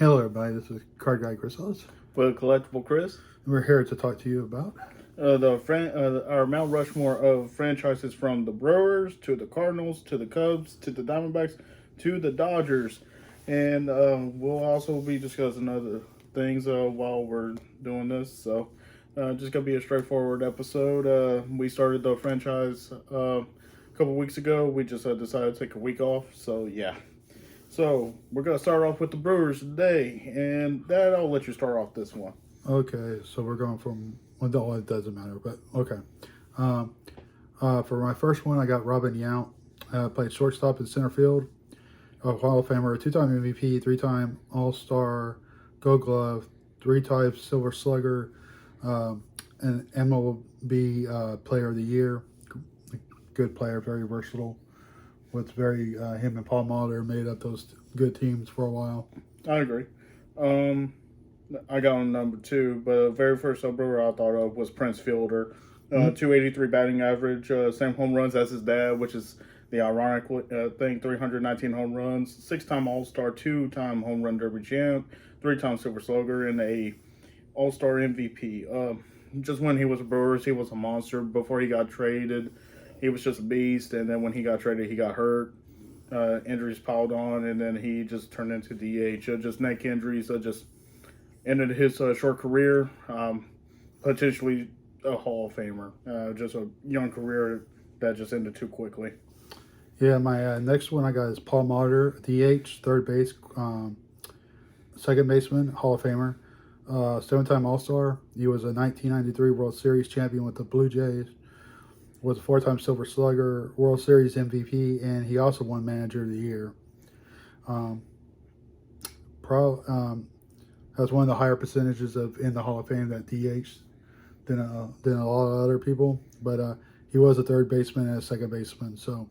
Hello, everybody. This is Card Guy Chris Ellis. For Collectible Chris, And we're here to talk to you about. our Mount Rushmore of franchises from the Brewers to the Cardinals to the Cubs to the Diamondbacks to the Dodgers, and we'll also be discussing other things while we're doing this. So, just gonna be a straightforward episode. We started the franchise a couple weeks ago. We just decided to take a week off. So yeah. So we're gonna start off with the Brewers today, and Dad, I'll let you start off this one. Okay, so we're going from. Well, it doesn't matter, but okay. For my first one, I got Robin Yount. Played shortstop in center field. A Hall of Famer, 2-time MVP, 3-time All-Star, Gold Glove, 3-time Silver Slugger, and MLB Player of the Year. Good player, very versatile. Him and Paul Molitor made up those good teams for a while. I agree. I got on number two, but the very first brewer I thought of was Prince Fielder. 283 batting average, same home runs as his dad, which is the ironic thing. 319 home runs, 6-time All-Star, 2-time home run derby champ, 3-time Silver Slugger, and a All-Star MVP. Just when he was a Brewers, he was a monster. Before he got traded, he was just a beast, and then when he got traded, he got hurt. Injuries piled on, and then he just turned into DH. Just neck injuries just ended his short career. Potentially a Hall of Famer. Just a young career that just ended too quickly. Yeah, my next one I got is Paul Molitor, DH, third base, second baseman, Hall of Famer, 7-time All-Star. He was a 1993 World Series champion with the Blue Jays. Was a 4-time Silver Slugger, World Series MVP, and he also won Manager of the Year. Has one of the higher percentages in the Hall of Fame that DH than a lot of other people. But he was a third baseman and a second baseman. So,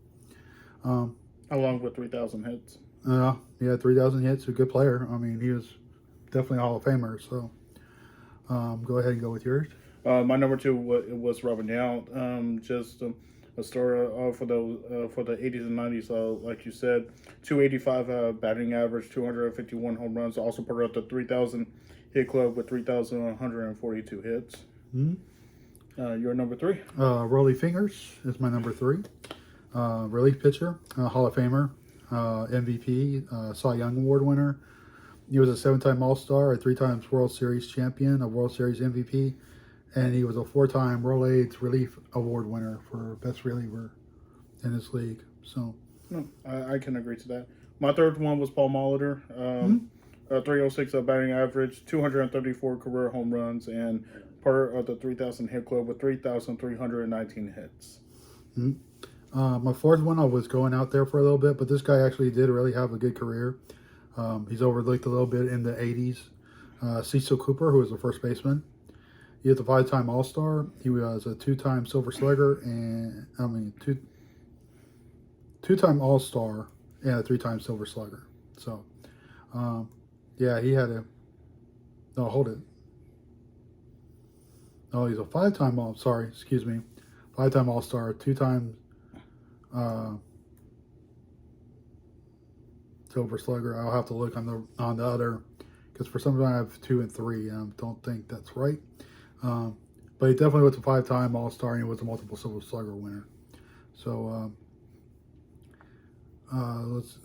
along with 3,000 hits. He had 3,000 hits. A good player. I mean, he was definitely a Hall of Famer. So, go ahead and go with yours. My number two was Robin Yount. Just a story for the 80s and 90s. Like you said, 285 batting average, 251 home runs. Also part of the 3,000 hit club with 3,142 hits. Your number three? Rollie Fingers is my number three. Relief pitcher, Hall of Famer, MVP, Cy Young Award winner. He was a 7-time All-Star, a 3 times World Series champion, a World Series MVP, and he was a 4-time World AIDS Relief Award winner for best reliever in his league. So, no, I can agree to that. My third one was Paul Molitor. 306 batting average, 234 career home runs, and part of the 3,000 hit club with 3,319 hits. My fourth one, I was going out there for a little bit, but this guy actually did really have a good career. He's overlooked a little bit in the 80s. Cecil Cooper, who was the first baseman. He was a 5-time All-Star. He was a 2-time Silver Slugger, and two-time All-Star and a 3-time Silver Slugger. So, yeah, he had a. No, hold it. No, he's a 5-time All-Star. 5-time All-Star, 2-time Silver Slugger. I'll have to look on the other, because for some reason I have 2 and 3, and I don't think that's right. But he definitely was a 5-time All-Star, and he was a multiple Silver Slugger winner. So, let's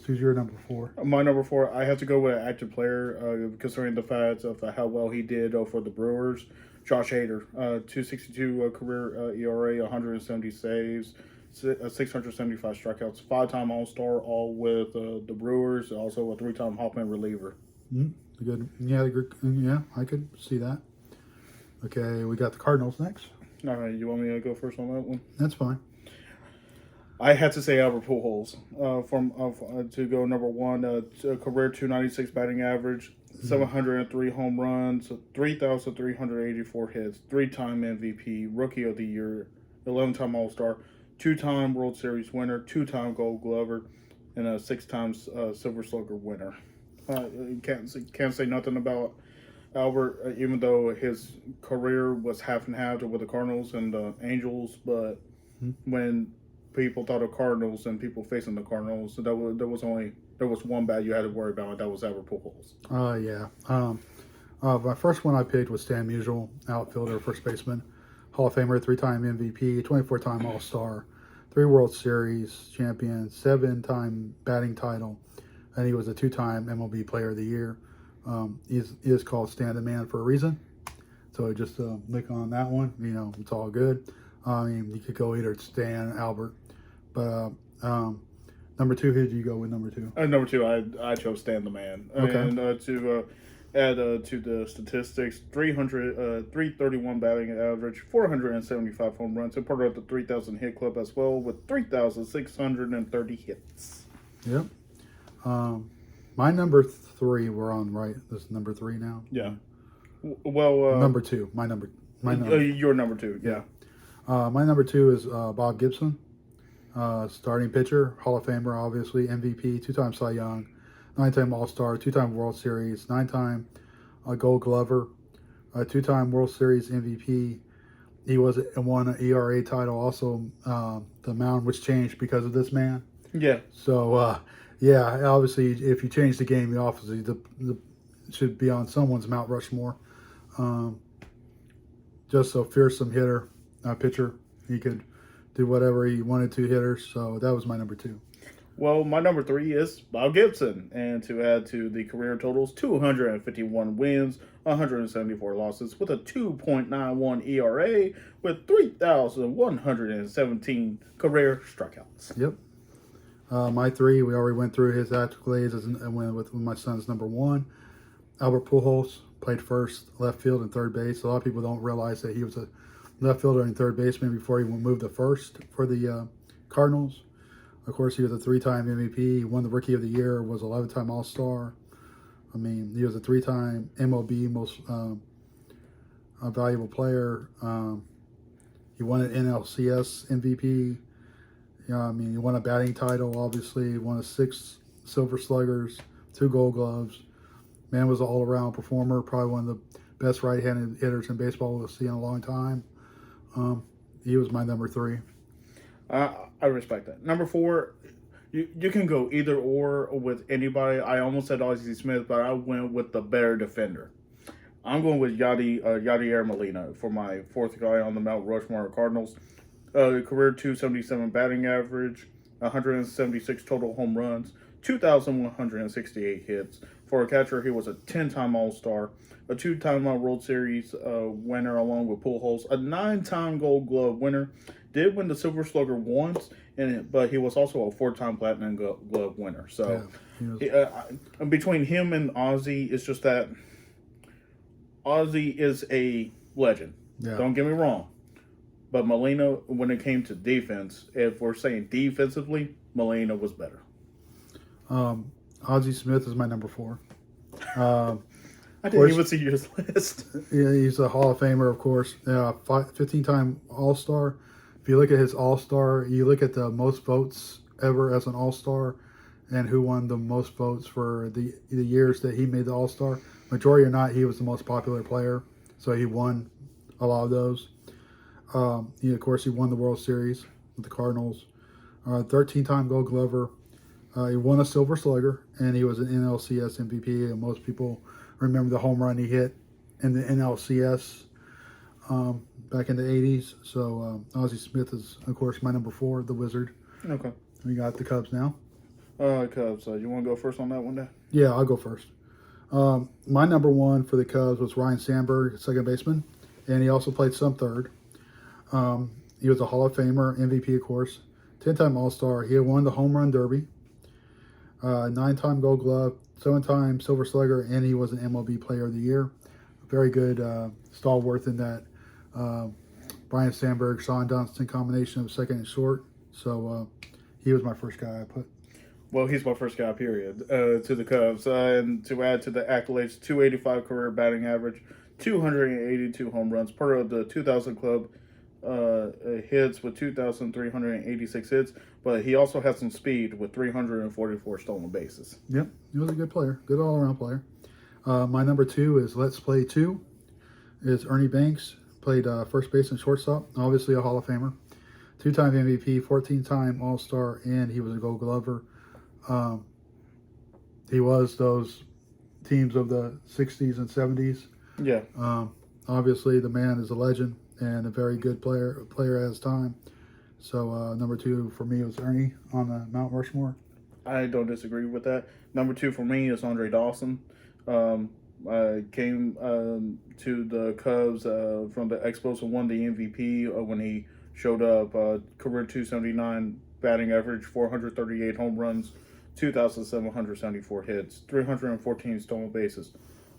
choose your number 4. My number 4, I have to go with an active player, considering the fact of how well he did for the Brewers. Josh Hader, 262 career ERA, 170 saves, 675 strikeouts, 5-time All-Star, all with the Brewers, also a 3-time Hawkman reliever. Good. Yeah, I could see that. Okay, we got the Cardinals next. All right, you want me to go first on that one? That's fine. I had to say Albert Pujols to go number 1. Career 296 batting average, 703 home runs, 3,384 hits, 3-time MVP, Rookie of the Year, 11-time All-Star, 2-time World Series winner, 2-time Gold Glover, and a 6-time Silver Slugger winner. Can't say nothing about Albert, even though his career was half and half with the Cardinals and the Angels. But when people thought of Cardinals and people facing the Cardinals. So there was one bat you had to worry about, and that was Albert Pujols. Yeah. My first one I picked was Stan Musial, outfielder, first baseman, Hall of Famer, 3-time MVP, 24-time All-Star, 3 World Series champion, 7-time batting title, and he was a 2-time MLB Player of the Year. He is called Stan the Man for a reason. So just click on that one. It's all good. I mean, you could go either Stan, Albert, but number 2, who did you go with? Number 2. Number 2, I chose Stan the Man. Okay. And to add to the statistics, 331 batting average, 475 home runs, and part of the 3,000 hit club as well with 3,630 hits. Yep. My number 3, we're on, right? This is number 3 now? Yeah. Well, number 2. My number. Your number 2, yeah. My number 2 is Bob Gibson, starting pitcher, Hall of Famer, obviously, MVP, 2-time Cy Young, 9-time All-Star, 2-time World Series, 9-time Gold Glover, 2-time World Series MVP. He won an ERA title. Also, the mound was changed because of this man. Yeah. So, yeah, obviously, if you change the game, obviously should be on someone's Mount Rushmore. Just a fearsome hitter, pitcher. He could do whatever he wanted to hitters. So that was my number 2. Well, my number 3 is Bob Gibson. And to add to the career totals, 251 wins, 174 losses with a 2.91 ERA with 3,117 career strikeouts. Yep. My 3, we already went through his accolades and went with my son's number 1. Albert Pujols played first, left field, and third base. A lot of people don't realize that he was a left fielder and third baseman before he moved to first for the Cardinals. Of course, he was a 3-time MVP. He won the Rookie of the Year, was 11-time All-Star. I mean, he was a 3-time MLB most valuable player. He won an NLCS MVP. I mean, he won a batting title, obviously. He won 6 Silver Sluggers, 2 Gold Gloves. Man was an all-around performer, probably one of the best right-handed hitters in baseball we'll see in a long time. He was my number 3. I respect that. Number 4, you can go either or with anybody. I almost said Ozzie Smith, but I went with the better defender. I'm going with Yadier Molina for my 4th guy on the Mount Rushmore Cardinals. Career 277 batting average, 176 total home runs, 2,168 hits. For a catcher, he was a 10-time All-Star, a 2-time World Series winner along with Pujols, a 9-time Gold Glove winner. Did win the Silver Slugger once, but he was also a 4-time Platinum Glove winner. So between him and Ozzie, it's just that Ozzie is a legend. Yeah. Don't get me wrong. But Molina, when it came to defense, if we're saying defensively, Molina was better. Ozzie Smith is my number 4. I didn't even see your list. Yeah, he's a Hall of Famer, of course. 15-time All-Star. If you look at his All-Star, you look at the most votes ever as an All-Star and who won the most votes for the years that he made the All-Star. Majority or not, he was the most popular player, so he won a lot of those. Of course, he won the World Series with the Cardinals. 13-time Gold Glover. He won a Silver Slugger, and he was an NLCS MVP. And most people remember the home run he hit in the NLCS back in the 80s. So Ozzie Smith is, of course, my number 4, the Wizard. Okay. We got the Cubs now. Cubs. You want to go first on that one, Dan? Yeah, I'll go first. My number 1 for the Cubs was Ryan Sandberg, second baseman, and he also played some third. He was a Hall of Famer, MVP, of course, 10-time All-Star. He had won the Home Run Derby, 9-time Gold Glove, 7-time Silver Slugger, and he was an MLB Player of the Year. Very good stalwart in that Brian Sandberg, Sean Dunston combination of second and short. So he was my first guy I put. Well, he's my first guy, period, to the Cubs. And to add to the accolades, 285 career batting average, 282 home runs, part of the 2,000 club hits with 2,386 hits. But he also has some speed with 344 stolen bases. Yep, he was a good player, good all-around player. My number 2 is Let's Play 2, is Ernie Banks. Played first base and shortstop, obviously a Hall of Famer. two-time MVP, 14-time All-Star, and he was a Gold Glover. Um, he was those teams of the 60s and 70s. Yeah. Obviously, the man is a legend and a very good player at his time. So number 2 for me was Ernie on the Mount Rushmore. I don't disagree with that. Number 2 for me is Andre Dawson. Came to the Cubs from the Expos and won the MVP when he showed up. Career 279 batting average, 438 home runs, 2,774 hits, 314 stolen bases.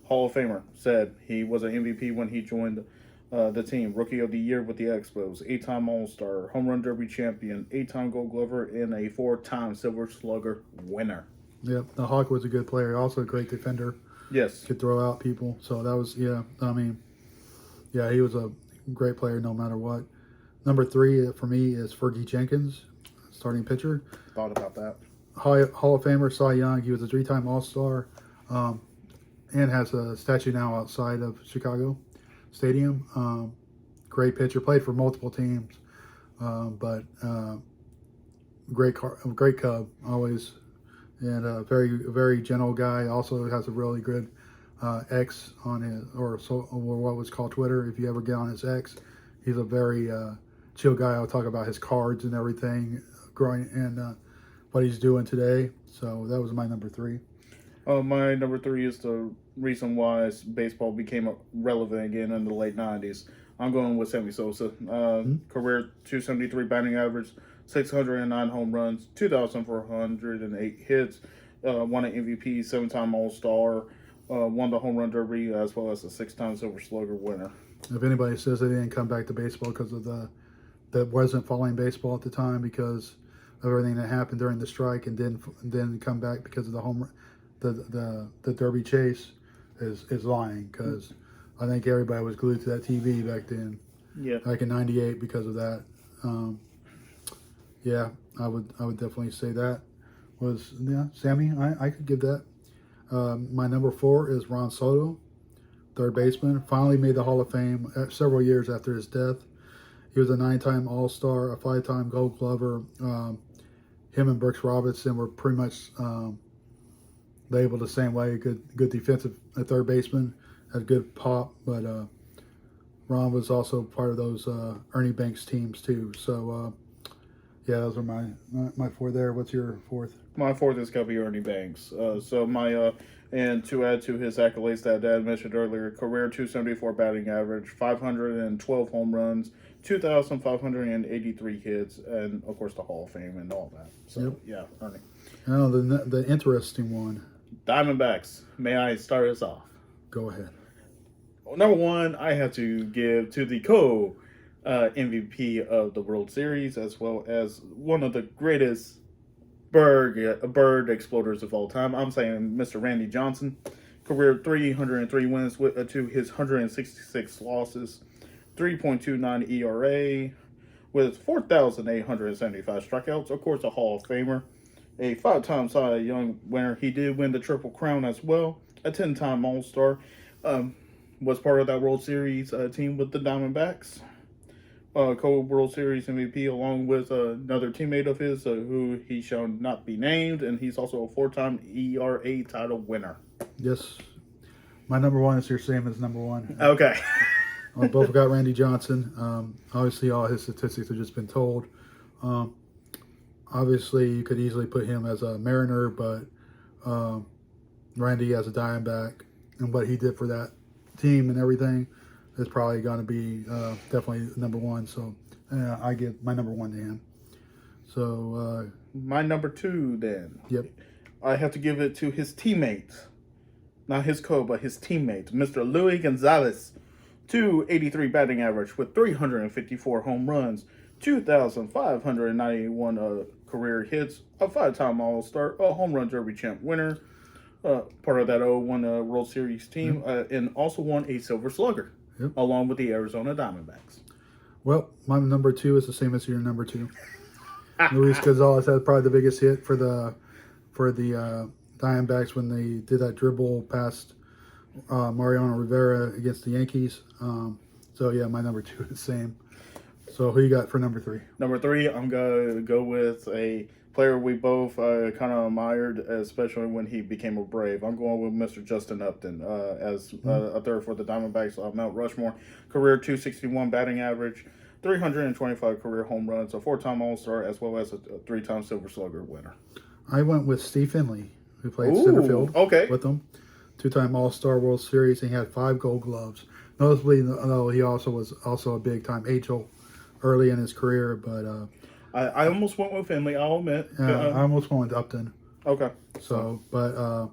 Hall of Famer said he was an MVP when he joined the team. Rookie of the Year with the Expos, 8-time All-Star, Home Run Derby champion, 8-time Gold Glover, and a 4-time Silver Slugger winner. Yep, the Hawk was a good player, also a great defender. Yes. Could throw out people. So that was, he was a great player no matter what. Number 3 for me is Fergie Jenkins, starting pitcher. Thought about that. Hall of Famer, Cy Young. He was a 3-time All-Star and has a statue now outside of Chicago Stadium. Great pitcher. Played for multiple teams, but great Cub always. And a very gentle guy. Also has a really good X on his, or what was called Twitter. If you ever get on his X, he's a very chill guy. I'll talk about his cards and everything, growing and what he's doing today. So that was my number 3. My number 3 is the reason why baseball became relevant again in the late 90s. I'm going with Sammy Sosa. Career 273 batting average, 609 home runs, 2,408 hits, won an MVP, 7-time All-Star, won the Home Run Derby, as well as a 6-time Silver Slugger winner. If anybody says they didn't come back to baseball because of that wasn't following baseball at the time because of everything that happened during the strike and didn't come back because of the Derby chase is lying, because I think everybody was glued to that TV back then. Yeah. Back in '98 because of that. Yeah, I would definitely say that was, Sammy. I could give that. My number 4 is Ron Soto, third baseman. Finally made the Hall of Fame several years after his death. He was a 9-time All-Star, a 5-time Gold Glover. Him and Brooks Robinson were pretty much labeled the same way. Good defensive third baseman, had good pop, but Ron was also part of those Ernie Banks teams too. So yeah, those are my 4 there. What's your 4th? My 4th is going to be Ernie Banks. And to add to his accolades that Dad mentioned earlier, career 274 batting average, 512 home runs, 2,583 hits, and of course the Hall of Fame and all that. So yeah, Ernie. Now the interesting one. Diamondbacks. May I start us off? Go ahead. Number 1, I have to give to the MVP of the World Series, as well as one of the greatest bird exploders of all time. I'm saying Mr. Randy Johnson. Career 303 wins to his 166 losses, 3.29 ERA, with 4,875 strikeouts. Of course, a Hall of Famer, a 5-time Cy Young winner. He did win the Triple Crown as well, a 10-time All-Star. Was part of that World Series team with the Diamondbacks. Co-World Series MVP, along with another teammate of his who he shall not be named, and he's also a 4-time ERA title winner. Yes. My number 1 is your same as number 1. Okay. We both got Randy Johnson. Obviously, all his statistics have just been told. Obviously, you could easily put him as a Mariner, but Randy as a Diamondback, and what he did for that team and everything is probably going to be definitely number 1. So I give my number 1 to him. So my number 2 then. Yep. I have to give it to his teammate. Not his but his teammate, Mr. Luis Gonzalez. 283 batting average with 354 home runs, 2,591 career hits, a 5-time All-Star, a Home Run Derby champ winner, part of that 01 World Series team, and also won a Silver Slugger, along with the Arizona Diamondbacks. Well, my number 2 is the same as your number 2. Luis Gonzalez had probably the biggest hit for the Diamondbacks when they did that dribble past Mariano Rivera against the Yankees. So yeah, my number 2 is the same. So who you got for number 3? Number 3, I'm going to go with a player we both kind of admired, especially when he became a Brave. I'm going with Mr. Justin Upton as a third for the Diamondbacks. Mount Rushmore, career 261 batting average, 325 career home runs, a 4-time All-Star, as well as a 3-time Silver Slugger winner. I went with Steve Finley, who played Ooh, center field okay. with them. 2-time All-Star World Series, and he had 5 Gold Gloves. Notably, though, he was a big-time angel early in his career, but I almost went with Finley, I'll admit. I almost went with Upton. Okay. So, but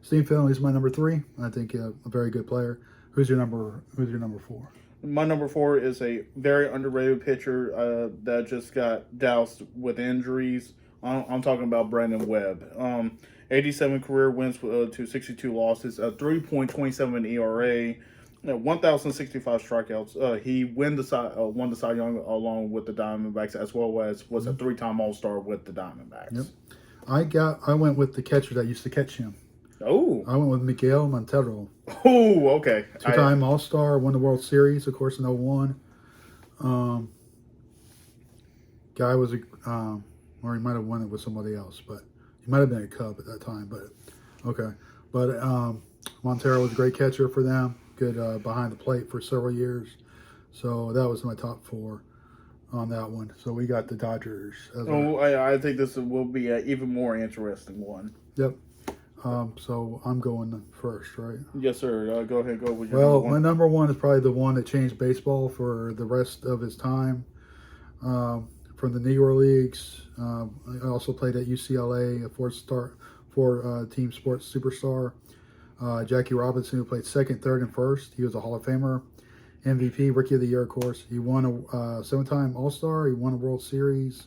Steve Finley's my number 3. I think a very good player. Who's your number 4? My number 4 is a very underrated pitcher that just got doused with injuries. I'm talking about Brandon Webb. 87 career wins to 62 losses, a 3.27 ERA, 1,065 strikeouts. He won the Cy Young along with the Diamondbacks, as well as was a 3-time All-Star with the Diamondbacks. Yep. I went with the catcher that used to catch him. Oh. I went with Miguel Montero. Oh, okay. 2-time All-Star, won the World Series, of course, in 01. Guy was or he might have won it with somebody else, but he might have been a Cub at that time. But okay, but Montero was a great catcher for them. Good behind the plate for several years. So that was my top 4 on that one. So we got the Dodgers. I think this will be an even more interesting one. Yep. So I'm going first, right? Yes, sir. Go ahead. Go with your Well, number 1. my number 1 is probably the one that changed baseball for the rest of his time. From the Negro Leagues. I also played at UCLA, a 4-team sports superstar. Jackie Robinson, who played second, third, and first. He was a Hall of Famer. MVP, Rookie of the Year, of course. He won a 7-time All-Star. He won a World Series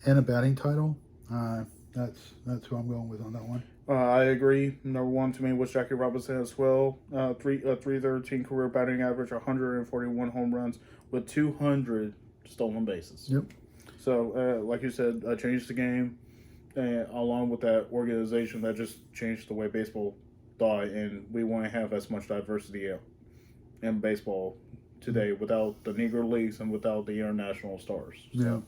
and a batting title. That's who I'm going with on that one. I agree. Number 1 to me was Jackie Robinson as well. 313 career batting average, 141 home runs with 200 stolen bases. Yep. So, like you said, changed the game, and along with that organization that just changed the way baseball thought, and we want to have as much diversity in baseball today without the Negro Leagues and without the international stars. So.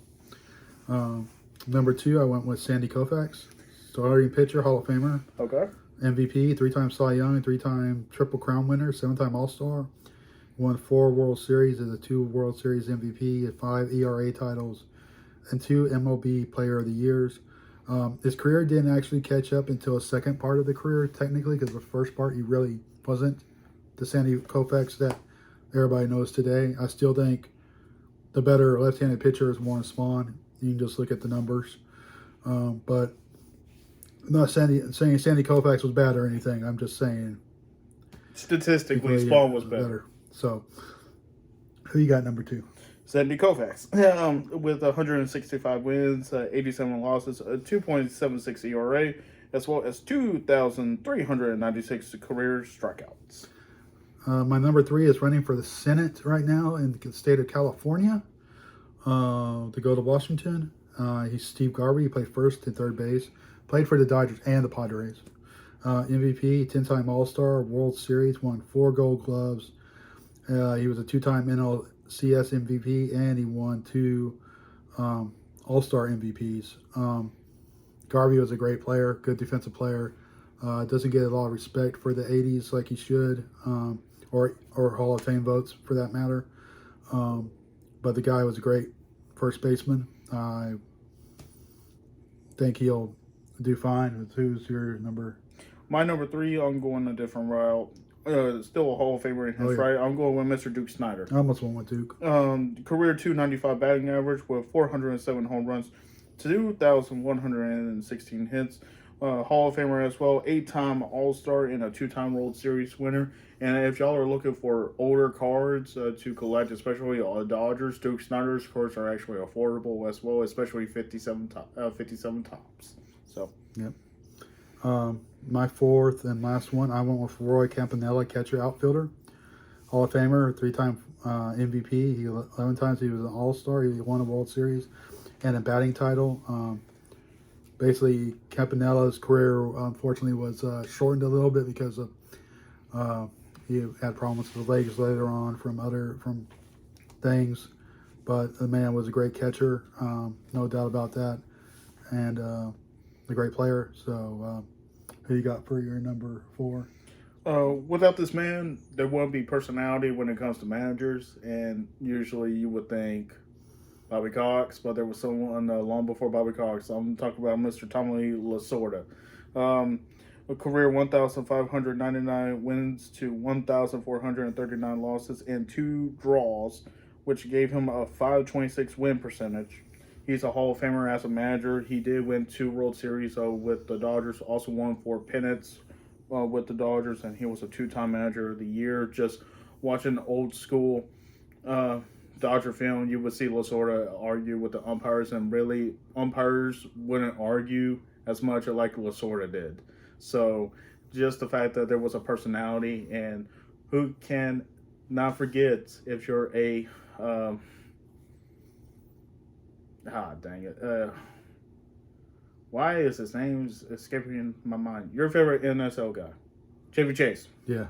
Yeah. Number 2, I went with Sandy Koufax, starting pitcher, Hall of Famer. Okay. MVP, 3-time Cy Young, 3-time Triple Crown winner, 7-time All-Star. Won 4 World Series as a 2 World Series MVP, 5 ERA titles, and 2 MLB Player of the Years. His career didn't actually catch up until his second part of the career, technically, because the first part he really wasn't the Sandy Koufax that everybody knows today. I still think the better left-handed pitcher is Warren Spahn. You can just look at the numbers. But I'm not saying Sandy Koufax was bad or anything. I'm just saying statistically, Spahn was better. So, who you got number 2? Sandy Koufax, with 165 wins, 87 losses, a 2.76 ERA, as well as 2,396 career strikeouts. My number 3 is running for the Senate right now in the state of California to go to Washington. He's Steve Garvey. He played first and third base. Played for the Dodgers and the Padres. MVP, 10-time All-Star, World Series, won 4 Gold Gloves. He was a 2-time NLCS MVP, and he won 2 All-Star MVPs. Garvey was a great player, good defensive player. Doesn't get a lot of respect for the 80s like he should, or Hall of Fame votes for that matter. But the guy was a great first baseman. I think he'll do fine. Who's your number? My number 3, I'm going a different route. Still a Hall of Famer in his right. I'm going with Mr. Duke Snider. I almost went with Duke. Career 295 batting average with 407 home runs, 2,116 hits. Hall of Famer as well, 8-time All-Star and a 2-time World Series winner. And if y'all are looking for older cards to collect, especially Dodgers, Duke Snider's cards are actually affordable as well, especially 57 tops. So. Yep. My 4th and last one, I went with Roy Campanella, catcher, outfielder. Hall of Famer, 3-time MVP. 11 times he was an All-Star. He won a World Series and a batting title. Basically, Campanella's career, unfortunately, was shortened a little bit because of he had problems with his legs later on from things. but the man was a great catcher, no doubt about that, and a great player. So, who you got for your number 4? Without this man, there wouldn't be personality when it comes to managers, and usually you would think Bobby Cox, but there was someone long before Bobby Cox. I'm talking about Mr. Tommy Lasorda. Um, a career 1,599 wins to 1,439 losses and 2 draws, which gave him a 526 win percentage. He's a Hall of Famer as a manager. He did win 2 World Series with the Dodgers, also won 4 pennants with the Dodgers, and he was a 2-time manager of the year. Just watching old school Dodger film, you would see Lasorda argue with the umpires, and really umpires wouldn't argue as much like Lasorda did. So just the fact that there was a personality, and who can not forget if you're a dang it. Why is his name escaping my mind? Your favorite NSL guy, Chevy Chase. Yeah.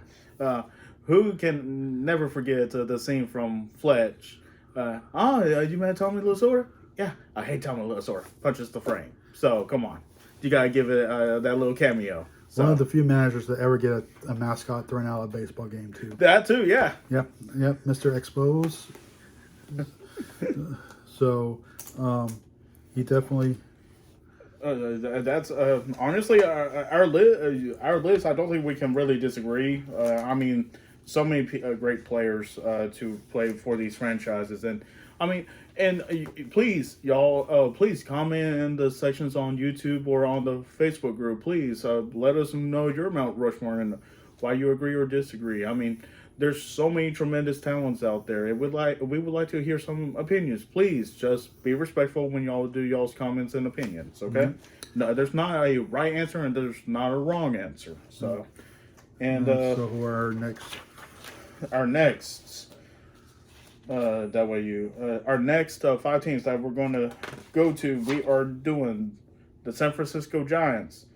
Who can never forget the scene from Fletch? You met Tommy Lasorda? Yeah, I hate Tommy Lasorda. Punches the frame. So, come on. You got to give it that little cameo. So. One of the few managers that ever get a mascot thrown out of a baseball game, too. That, too, yeah. Yep, Mr. Expose. So, he definitely... that's honestly our list. I don't think we can really disagree. I mean, so many great players to play for these franchises, and I mean, and please, y'all, please comment in the sections on YouTube or on the Facebook group. Please let us know your Mount Rushmore and why you agree or disagree. I mean, there's so many tremendous talents out there. We would like to hear some opinions. Please just be respectful when y'all do y'all's comments and opinions. Okay? Mm-hmm. No, there's not a right answer and there's not a wrong answer. So, and so who are our next our next 5 teams that we're going to go to. We are doing the San Francisco Giants,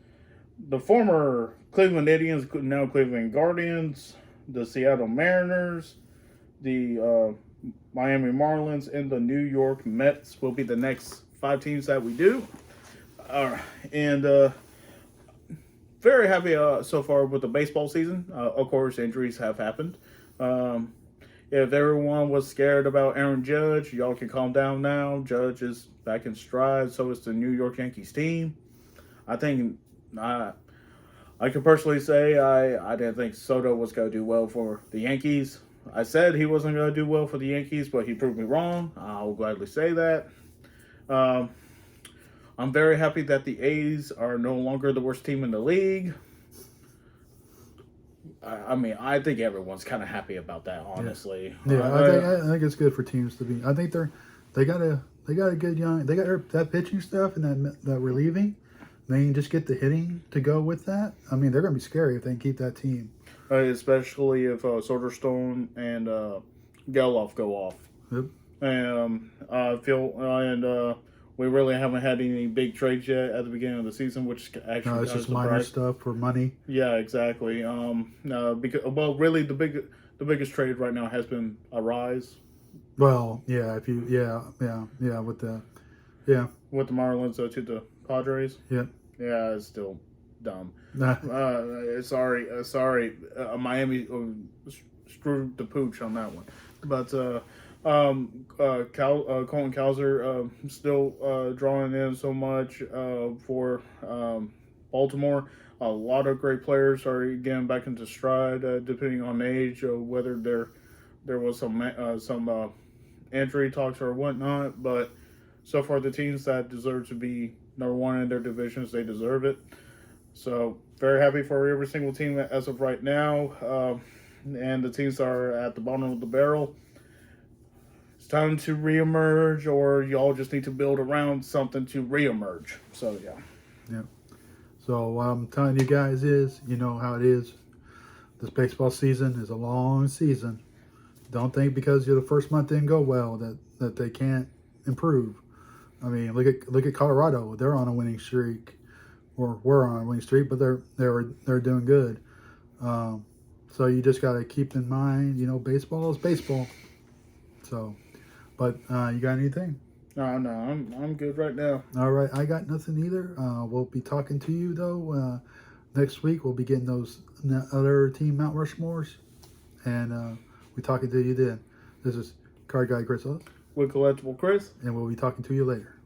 the former Cleveland Indians, now Cleveland Guardians, the Seattle Mariners, the Miami Marlins, and the New York Mets will be the next 5 teams that we do. And very happy so far with the baseball season. Of course, injuries have happened. If everyone was scared about Aaron Judge, y'all can calm down now. Judge is back in stride. So is the New York Yankees team. I think... I can personally say I didn't think Soto was going to do well for the Yankees. I said he wasn't going to do well for the Yankees, but he proved me wrong. I'll gladly say that. I'm very happy that the A's are no longer the worst team in the league. I mean, I think everyone's kind of happy about that, honestly. Yeah, I think it's good for teams to be. I think they got a good young. They got that pitching stuff and that relieving. They can just get the hitting to go with that. I mean, they're going to be scary if they can keep that team. Especially if Soderstone and Geloff go off. Yep. And we really haven't had any big trades yet at the beginning of the season, which actually no, it's just minor stuff for money. Yeah, exactly. Because really the biggest trade right now has been a Rise. Well, yeah, with the Marlins to the Padres. Yep. Yeah, it's still dumb. Sorry. Miami screwed the pooch on that one. But Colin Cowser still drawing in so much for Baltimore. A lot of great players are getting back into stride, depending on age, whether there was some injury talks or whatnot. But so far, the teams that deserve to be number 1 in their divisions, they deserve it. So very happy for every single team as of right now. And the teams that are at the bottom of the barrel, it's time to reemerge, or y'all just need to build around something to reemerge. So yeah. Yeah. So what I'm telling you guys is, you know how it is. This baseball season is a long season. Don't think because the first month didn't go well that they can't improve. I mean, look at Colorado. They're on a winning streak, or were on a winning streak, but they're doing good. So you just got to keep in mind, baseball is baseball. So But you got anything? No, I'm good right now. All right, I got nothing either. We'll be talking to you though next week. We'll be getting those other Team Mount Rushmores, and we talking to you then. This is Card Guy Chris Ellis, With Collectible Chris. and we'll be talking to you later.